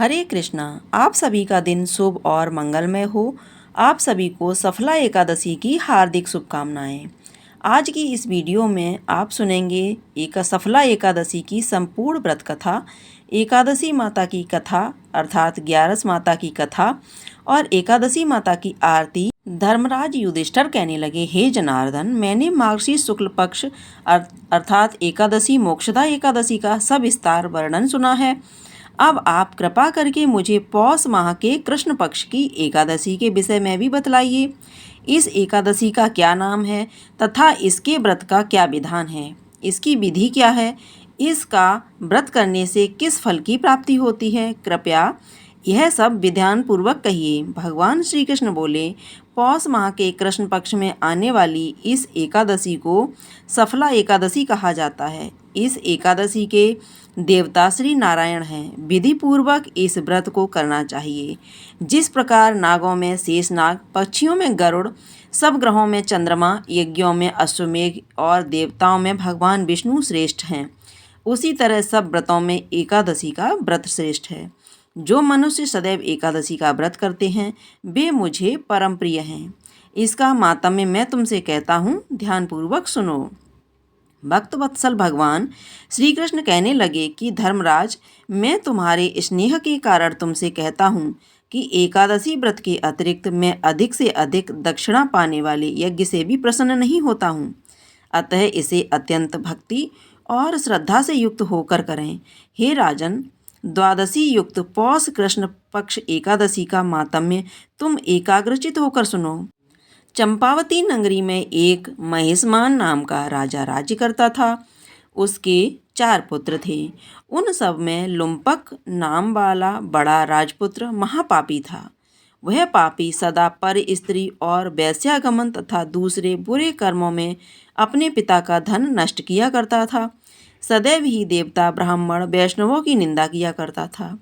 हरे कृष्णा। आप सभी का दिन शुभ और मंगलमय हो। आप सभी को सफला एकादशी की हार्दिक शुभकामनाएं। आज की इस वीडियो में आप सुनेंगे एक सफला एकादशी की संपूर्ण व्रत कथा, एकादशी माता की कथा अर्थात ग्यारस माता की कथा और एकादशी माता की आरती। धर्मराज युधिष्ठिर कहने लगे, हे जनार्दन, मैंने मार्गशीर्ष शुक्ल पक्ष अर्थात एकादशी मोक्षदा एकादशी का सविस्तार वर्णन सुना है। अब आप कृपा करके मुझे पौष माह के कृष्ण पक्ष की एकादशी के विषय में भी बतलाइए। इस एकादशी का क्या नाम है तथा इसके व्रत का क्या विधान है, इसकी विधि क्या है, इसका व्रत करने से किस फल की प्राप्ति होती है। कृपया यह सब विधान पूर्वक कहिए। भगवान श्री कृष्ण बोले, पौष माह के कृष्ण पक्ष में आने वाली इस एकादशी को सफला एकादशी कहा जाता है। इस एकादशी के देवता श्री नारायण हैं। विधि पूर्वक इस व्रत को करना चाहिए। जिस प्रकार नागों में शेषनाग, पक्षियों में गरुड़, सब ग्रहों में चंद्रमा, यज्ञों में अश्वमेघ और देवताओं में भगवान विष्णु श्रेष्ठ हैं, उसी तरह सब व्रतों में एकादशी का व्रत श्रेष्ठ है। जो मनुष्य सदैव एकादशी का व्रत करते हैं वे मुझे परम प्रिय हैं। इसका मातम्य मैं तुमसे कहता हूँ, ध्यानपूर्वक सुनो। भक्त वत्सल भगवान श्री कृष्ण कहने लगे कि धर्मराज, मैं तुम्हारे स्नेह के कारण तुमसे कहता हूँ कि एकादशी व्रत के अतिरिक्त मैं अधिक से अधिक दक्षिणा पाने वाले यज्ञ से भी प्रसन्न नहीं होता हूँ। अतः इसे अत्यंत भक्ति और श्रद्धा से युक्त होकर करें। हे राजन, द्वादशी युक्त पौष कृष्ण पक्ष एकादशी का मातम्य तुम एकाग्रचित होकर सुनो। चंपावती नगरी में एक महिष्मान नाम का राजा राज्य करता था। उसके 4 पुत्र थे। उन सब में लुम्पक नाम वाला बड़ा राजपुत्र महापापी था। वह पापी सदा पर स्त्री और वेश्यागमन तथा दूसरे बुरे कर्मों में अपने पिता का धन नष्ट किया करता था। सदैव ही देवता, ब्राह्मण, वैष्णवों की निंदा किया करता था।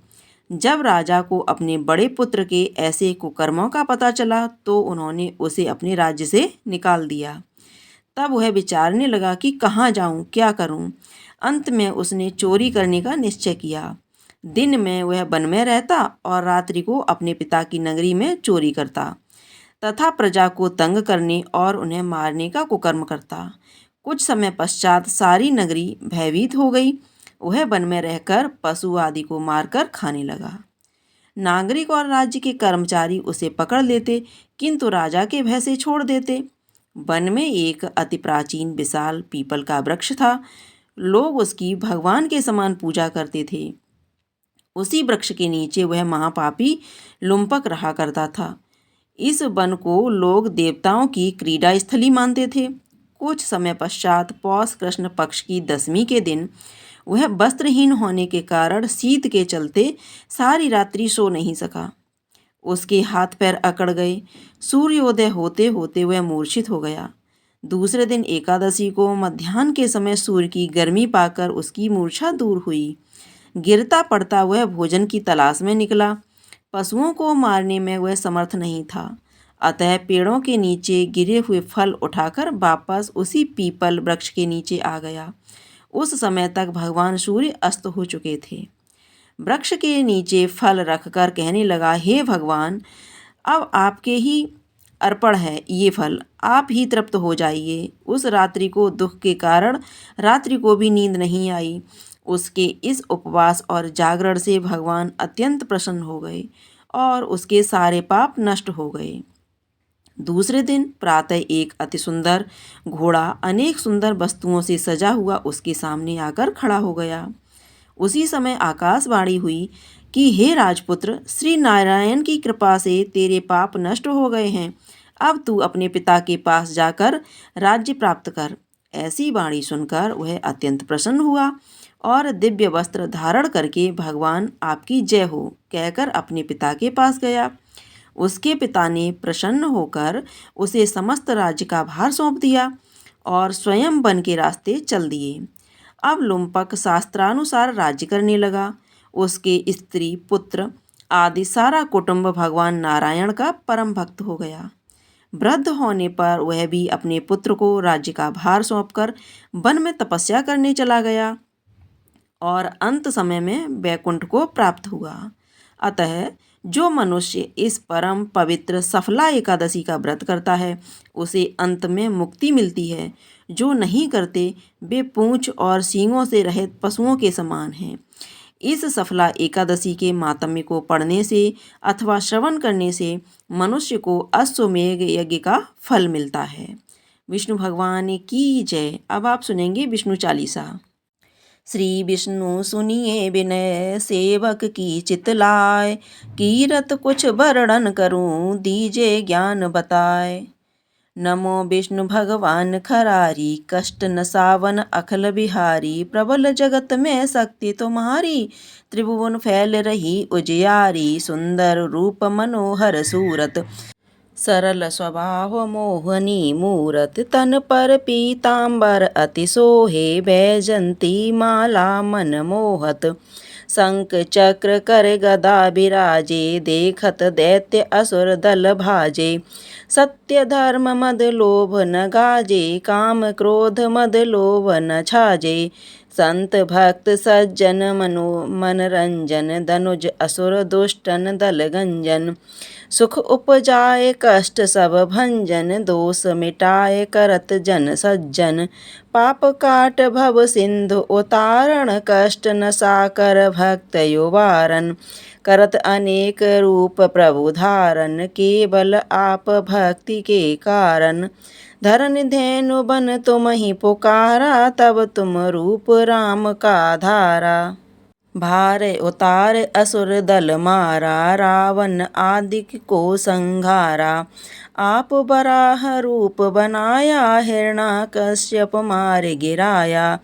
जब राजा को अपने बड़े पुत्र के ऐसे कुकर्मों का पता चला तो उन्होंने उसे अपने राज्य से निकाल दिया। तब वह विचारने लगा कि कहाँ जाऊँ, क्या करूँ। अंत में उसने चोरी करने का निश्चय किया। दिन में वह वन में रहता और रात्रि को अपने पिता की नगरी में चोरी करता तथा प्रजा को तंग करने और उन्हें मारने का कुकर्म करता। कुछ समय पश्चात सारी नगरी भयभीत हो गई। वह वन में रहकर पशु आदि को मारकर खाने लगा। नागरिक और राज्य के कर्मचारी उसे पकड़ लेते किंतु राजा के भय से छोड़ देते। वन में एक अति प्राचीन विशाल पीपल का वृक्ष था। लोग उसकी भगवान के समान पूजा करते थे। उसी वृक्ष के नीचे वह महापापी लुम्पक रहा करता था। इस वन को लोग देवताओं की क्रीड़ा स्थली मानते थे। कुछ समय पश्चात पौष कृष्ण पक्ष की दशमी के दिन वह वस्त्रहीन होने के कारण शीत के चलते सारी रात्रि सो नहीं सका। उसके हाथ पैर अकड़ गए। सूर्योदय होते होते वह मूर्छित हो गया। दूसरे दिन एकादशी को मध्याह्न के समय सूर्य की गर्मी पाकर उसकी मूर्छा दूर हुई। गिरता पड़ता वह भोजन की तलाश में निकला। पशुओं को मारने में वह समर्थ नहीं था, अतः पेड़ों के नीचे गिरे हुए फल उठाकर वापस उसी पीपल वृक्ष के नीचे आ गया। उस समय तक भगवान सूर्य अस्त हो चुके थे। वृक्ष के नीचे फल रखकर कहने लगा, हे भगवान, अब आपके ही अर्पण है ये फल, आप ही तृप्त हो जाइए। उस रात्रि को दुख के कारण रात्रि को भी नींद नहीं आई। उसके इस उपवास और जागरण से भगवान अत्यंत प्रसन्न हो गए और उसके सारे पाप नष्ट हो गए। दूसरे दिन प्रातः एक अति सुंदर घोड़ा अनेक सुंदर वस्तुओं से सजा हुआ उसके सामने आकर खड़ा हो गया। उसी समय आकाशवाणी हुई कि हे राजपुत्र, श्री नारायण की कृपा से तेरे पाप नष्ट हो गए हैं। अब तू अपने पिता के पास जाकर राज्य प्राप्त कर। ऐसी वाणी सुनकर वह अत्यंत प्रसन्न हुआ और दिव्य वस्त्र धारण करके भगवान आपकी जय हो कहकर अपने पिता के पास गया। उसके पिता ने प्रसन्न होकर उसे समस्त राज्य का भार सौंप दिया और स्वयं वन के रास्ते चल दिए। अब लुम्पक शास्त्रानुसार राज्य करने लगा। उसके स्त्री, पुत्र आदि सारा कुटुंब भगवान नारायण का परम भक्त हो गया। वृद्ध होने पर वह भी अपने पुत्र को राज्य का भार सौंपकर वन में तपस्या करने चला गया और अंत समय में वैकुंठ को प्राप्त हुआ। अतः जो मनुष्य इस परम पवित्र सफला एकादशी का व्रत करता है उसे अंत में मुक्ति मिलती है। जो नहीं करते वे पूंछ और सींगों से रहित पशुओं के समान हैं। इस सफला एकादशी के मातम्य को पढ़ने से अथवा श्रवण करने से मनुष्य को अश्वमेध यज्ञ का फल मिलता है। विष्णु भगवान की जय। अब आप सुनेंगे विष्णु चालीसा। श्री विष्णु सुनिए विनय सेवक की चितलाय, कीरत कुछ वर्णन करूं दीजे ज्ञान बताए। नमो विष्णु भगवान खरारी, कष्ट न सावन अखिल बिहारी। प्रबल जगत में शक्ति तुम्हारी, त्रिभुवन फैल रही उजियारी। सुंदर रूप मनोहर सूरत, सरल स्वभाव मोहनी मूरत। तन पर पीतांबर अति सोहे, बैजंती माला मन मोहत। शंख चक्र कर गदा बिराजे, देखत दैत्य असुर दल भाजे। सत्य धर्म मद लोभ न गाजे, काम क्रोध मद लोभ न छाजे। संत भक्त सज्जन मनरंजन, धनुज असुर दुष्टन दल गंजन। सुख उपजाए कष्ट सब भंजन, दोष मिटाए करत जन सज्जन। पाप काट भव सिंधु उतारण, कष्ट न साकर भक्त युवारन। करत अनेक रूप प्रभु धारण, केवल आप भक्ति के कारण। धरन धेनु बन तुम ही पुकारा, तब तुम रूप राम का धारा। भार उतार असुर दल मारा, रावण आदिक को संघारा। आप बराह रूप बनाया, हिरण्याकश्यप मार गिराया।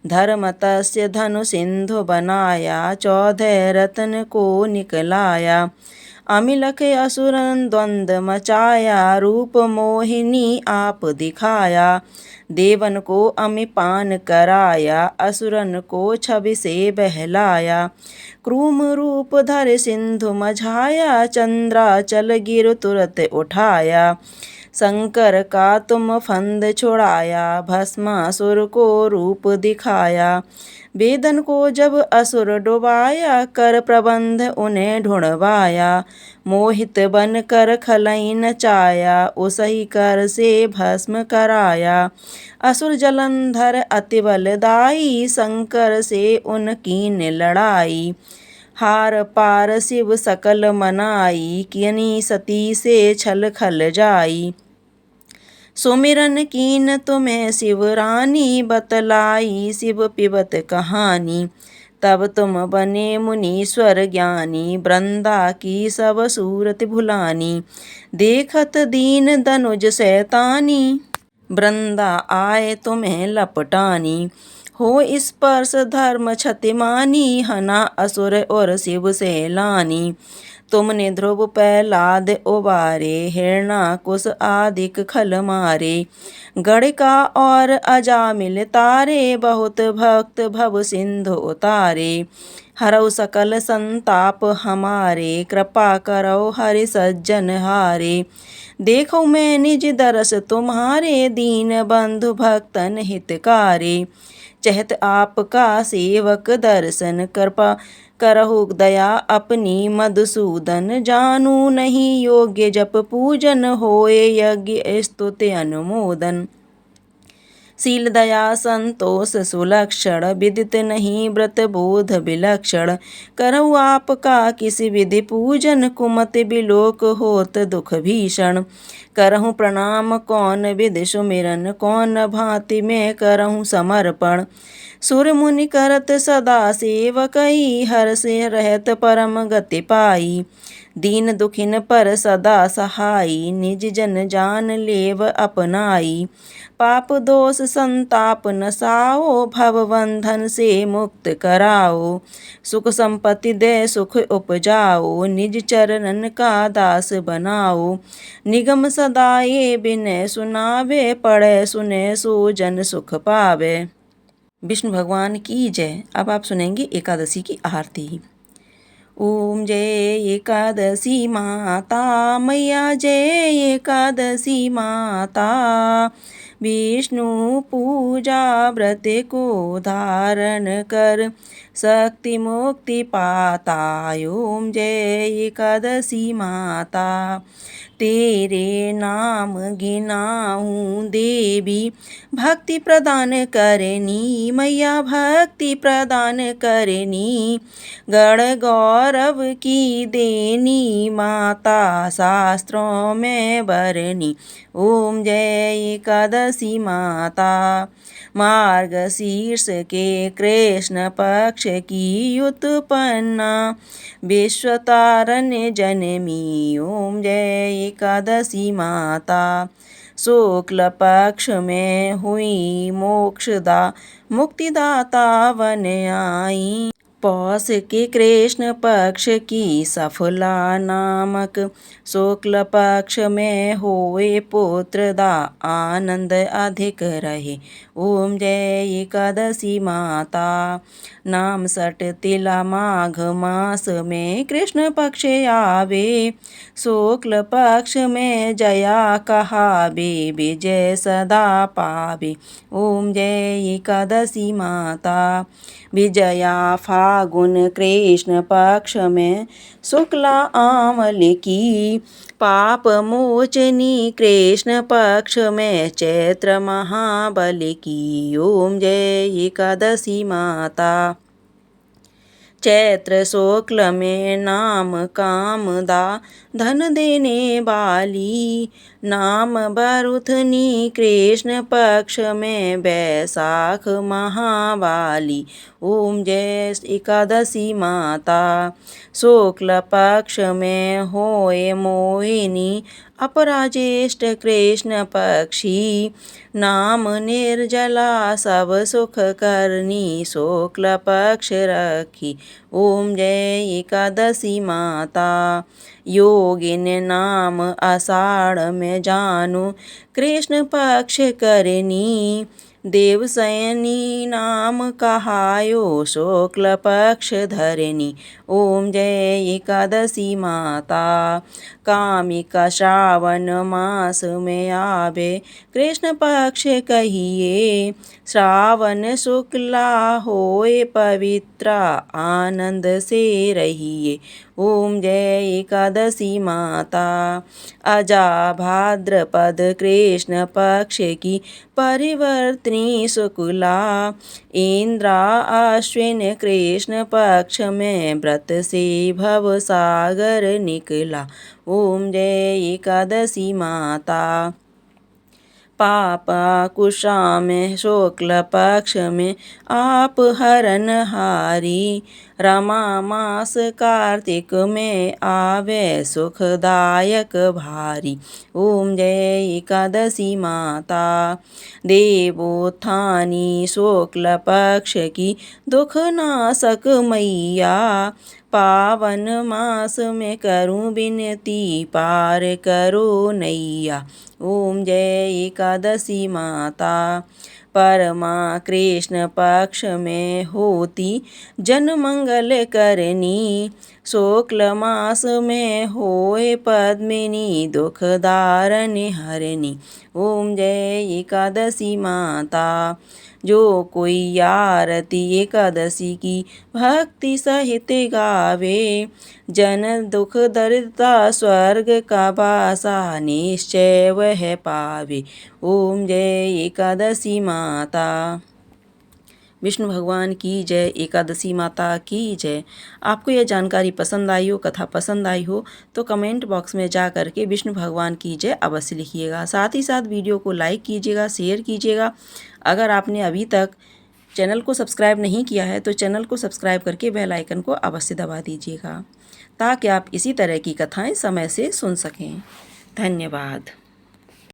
धर्म तस्य धनु सिंधु बनाया, 14 रत्न को निकलाया। अमिलख असुरन द्वंद मचाया, रूप मोहिनी आप दिखाया। देवन को अमिपान कराया, असुरन को छवि से बहलाया। क्रूम रूप धर सिंधु मझाया, चंद्राचल गिर तुरत उठाया। शंकर का तुम फंद छुड़ाया, भस्मासुर को रूप दिखाया। वेदन को जब असुर डुबाया, कर प्रबंध उन्हें ढूंढवाया। मोहित बन कर खलई नचाया, उसही कर से भस्म कराया। असुर जलंधर अति बलदाई, शंकर से उनकीन लड़ाई। हार पार शिव सकल मनाई, कियनी सती से छल खल जाई। सुमिरन कीन तुम्हें शिव रानी, बतलाई शिव पिबत कहानी। तब तुम बने मुनीश्वर ज्ञानी, वृंदा की सब सूरत भुलानी। देखत दीन धनुज शैतानी, वृंदा आए तुम्हें लपटानी। हो स्पर्श धर्म क्षतिमानी, हना असुर और शिव से लानी। तुमने ध्रुव प्रहलाद उबारे, हिरण्याकुश आदिक खल मारे। गणिका और अजामिल तारे, बहुत भक्त भव सिंधु उतारे। हरौ सकल संताप हमारे, कृपा करौ हरि सज्जन हारे। देखो मैं निज दरस तुम्हारे, दीन बंधु भक्तन हितकारे। चहत आपका सेवक दर्शन, कृपा करहु दया अपनी मधुसूदन। जानू नहीं योग्य जप पूजन, होए यज्ञ स्तुति अनुमोदन। शील दया संतोष सुलक्षण, विदित नहीं व्रत बोध विलक्षण। करहु आपका किस विधि पूजन, कुमति बिलोक होत दुख भीषण। करहु प्रणाम कौन विधि सुमिरन, कौन भांति में करहु समर्पण। सुर मुनि करत सदा सेवकई, हर से रहत परम गति पाई। दीन दुखिन पर सदा सहाई, निज जन जान लेव अपनाई। पाप दोष संताप नसाओ, भव बंधन से मुक्त कराओ। सुख संपत्ति दे सुख उपजाओ, निज चरणन का दास बनाओ। निगम सदा ये बिनय सुनावे, पढ़े सुने सो जन सुख पावे। विष्णु भगवान की जय। अब आप सुनेंगे एकादशी की आरती। ओम जय एकादशी माता मैया, जय एकादशी माता। विष्णु पूजा व्रत को धारण कर शक्ति मुक्ति पाता। ओम जय एकादशी माता। तेरे नाम गिनाऊं देवी भक्ति प्रदान करनी, मैया भक्ति प्रदान करनी। गण गौरव की देनी माता शास्त्रों में बरनी। ओम जय एकादशी माता। मार्गशीर्ष के कृष्ण पक्ष की उत्पन्ना विश्वतारण्य जनमी। ओम जय एकादशी माता। शुक्ल पक्ष में हुई मोक्षदा मुक्तिदाता वन आई। पौष के कृष्ण पक्ष की सफला नामक शुक्ल पक्ष में होए पुत्रदा आनंद अधिक रहे। ओम जय एकादशी माता। नाम सट तिला माघ मास में कृष्ण पक्ष आवे। शुक्ल पक्ष में जया कहावे, विजय सदा पावे। ओम जय एकादशी माता। विजया फागुन कृष्ण पक्ष में शुक्ला आमल की। पाप मोचनी कृष्ण पक्ष में चैत्र महाबल की। ओम जय एकादशी माता। चैत्र शुक्ल में नाम कामदा धन देने वाली। नाम बरुथनी कृष्ण पक्ष में बैसाख महावाली। ओम जय एकादशी माता। शुक्ल पक्ष में होए मोहिनी अपराजेष्ठ कृष्ण पक्षी। नाम निर्जला सब सुख करनी, शुक्ल पक्ष रखी। ओम जय एकादशी माता। योगिन नाम आषाढ़ में जानू कृष्ण पक्ष करनी। देवशयनी नाम कहायो शुक्ल पक्ष धरनी। ओम जय एकादशी माता। कामिका श्रावण मास में आवे कृष्ण पक्ष कहिए। श्रावण शुक्ला होए पवित्रा आनंद से रहिए। ओम जय एकादशी माता। अजा भाद्रपद कृष्ण पक्ष की परिवर्तनी शुक्ला। इंद्रा अश्विन कृष्ण पक्ष में व्रत से भव सागर निकला। ओम जय एकादशी माता। पापा कुशा में शुक्ल पक्ष में आप हरन हारी। रमा मास कार्तिक में आवे सुखदायक भारी। ओम जय एकादशी माता। देवोत्थानी शुक्ल पक्ष की दुख नाशक मैया। पावन मास में करूं बिनती पार करो नैया। ओम जय एकादशी माता। परमा कृष्ण पक्ष में होती जन मंगल करनी। शुक्ल मास में होए पद्मिनी दुख दारन हरनी। ओम जय एकादशी माता। जो कोई आरती एकादशी की भक्ति सहित गावे। जन दुख दरिद्रता स्वर्ग का वासा निश्चय वह पावे। ओम जय एकादशी माता। विष्णु भगवान की जय, एकादशी माता की जय। आपको यह जानकारी पसंद आई हो, कथा पसंद आई हो तो कमेंट बॉक्स में जा कर के विष्णु भगवान की जय अवश्य लिखिएगा। साथ ही साथ वीडियो को लाइक कीजिएगा, शेयर कीजिएगा। अगर आपने अभी तक चैनल को सब्सक्राइब नहीं किया है तो चैनल को सब्सक्राइब करके बेल आइकन को अवश्य दबा दीजिएगा ताकि आप इसी तरह की कथाएँ समय से सुन सकें। धन्यवाद।